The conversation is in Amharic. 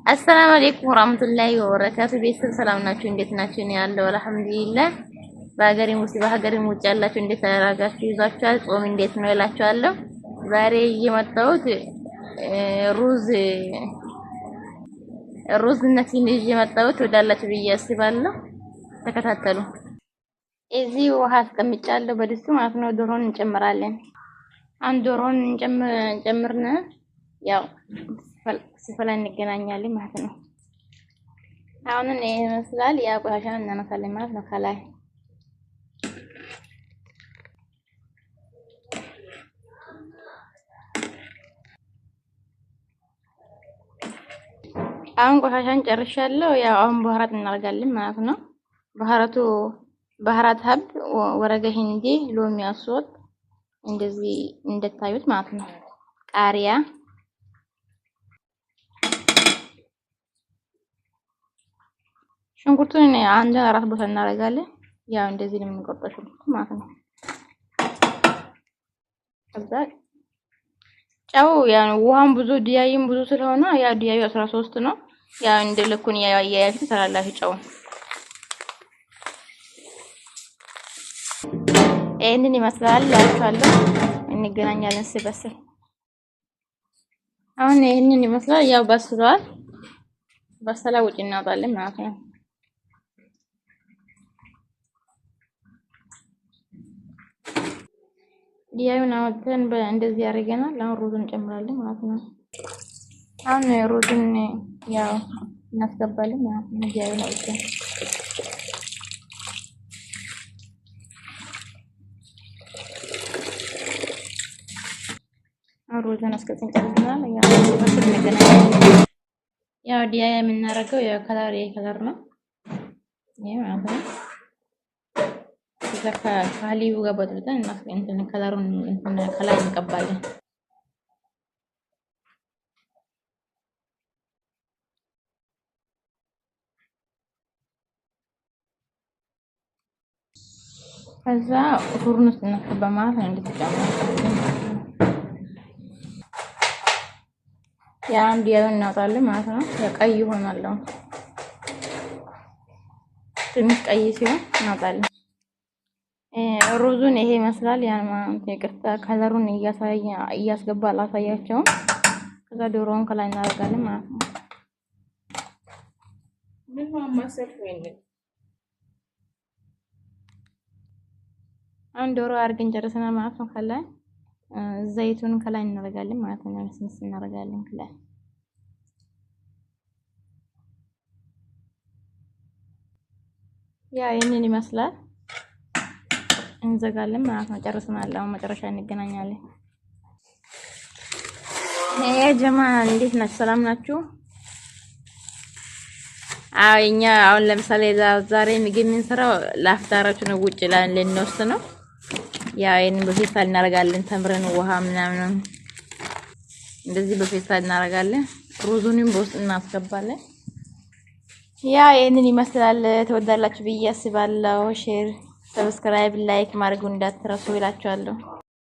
አሰላሙ አለይኩም ወራህመቱላሂ ወበረካቱ። ቤተሰብ ሰላም ናችሁ? እንዴት ናችሁ? እኔ ያለው አልሐምዱሊላህ። በሀገሬም ውስጥ በሀገሬም ውጭ ያላችሁ እንዴት ተራጋችሁ ይዛችኋል? ጾም እንዴት ነው እላችኋለሁ። ዛሬ እየመጣሁት ሩዝ ነሲን ይዤ መጣሁት ወዳላችሁ ብዬ አስባለሁ። ተከታተሉ። እዚህ ውሃ አስቀምጫለሁ በድስቱ ማለት ነው። ዶሮን እንጨምራለን። አንድ ዶሮን እንጨምርና ያው ሲፈላ እንገናኛለን ማለት ነው። አሁን ይሄ ይመስላል። ያ ቆሻሻን እናነሳለን ማለት ነው። ከላይ አሁን ቆሻሻን ጨርሻለሁ። ያው አሁን በኋራት እናደርጋለን ማለት ነው። ባህራት ሀብ ወረገ ሂንዲ ሎሚ አስወጥ እንደዚህ እንደታዩት ማለት ነው። ቃሪያ ሽንኩርቱን አንድ አራት ቦታ እናደርጋለን። ያው እንደዚህ ነው የምንቆርጠው ሽንኩርቱ ማለት ነው። ከዛ ጨው ያው ውሃም ብዙ ዲያይም ብዙ ስለሆነ ያው ዲያዩ 13 ነው። ያው እንደልኩን ያያያፊ ተላላፊ ጨው ይሄንን ይመስላል ያልኳለሁ። እንገናኛለን ሲበስል። አሁን ይሄንን ይመስላል። ያው በስሏል። በሰላ ውጭ እናወጣለን ማለት ነው። ዲያዩን አወጥተን እንደዚህ ያደርገናል። አሁን ሩዙን እንጨምራለን ማለት ነው። አሁን ሩዙን ያው እናስገባለን ማለት ነው። ዲያዩን አወጥተን ሩዙን አስከተን ጨርሰናል። ያው ዲያ የምናደርገው ያው ከለር ነው። ይሄ ማለት ነው። ከሊቡ ጋር በጥብጠን እንትን ከለሩን ከላይ እንቀባለን። ከዛ ፉርን ውስጥ እናስገባ ማለት ነው። እንድትጨምሩ አንድ ያው እናውጣለን ማለት ነው። ቀይ ይሆናል። ትንሽ ቀይ ሲሆን እናውጣለን። ሩዙን ይሄ ይመስላል። ያን ማለት ይቅርታ ከለሩን እያስገባ አላሳያቸውም። ከዛ ዶሮውን ከላይ እናደርጋለን ማለት ነው። አሁን ዶሮ አድርገን ጨርሰናል ማለት ነው። ከላይ ዘይቱን ከላይ እናደርጋለን ማለት ነው። ስንስ እናደርጋለን ከላይ ያ ይሄንን ይመስላል። እንዘጋለን ማለት ነው። ጨርሰናል። አሁን መጨረሻ እንገናኛለን። ጀማ እንዴት ናችሁ? ሰላም ናችሁ? አዎ እኛ አሁን ለምሳሌ ዛሬ ምግብ የምንሰራው ለአፍጣራችሁ ነው። ውጭ ላይ ልንወስድ ነው። ያው ይሄንን በፌስታል እናደርጋለን። ተምረን ውሃ ምናምን እንደዚህ በፌስታል እናደርጋለን። ሩዙንም በውስጥ እናስገባለን። ያ ይሄንን ይመስላል። ተወዳላችሁ ብዬ አስባለሁ። ሼር፣ ሰብስክራይብ፣ ላይክ ማድረጉ እንዳትረሱ ይላችኋለሁ።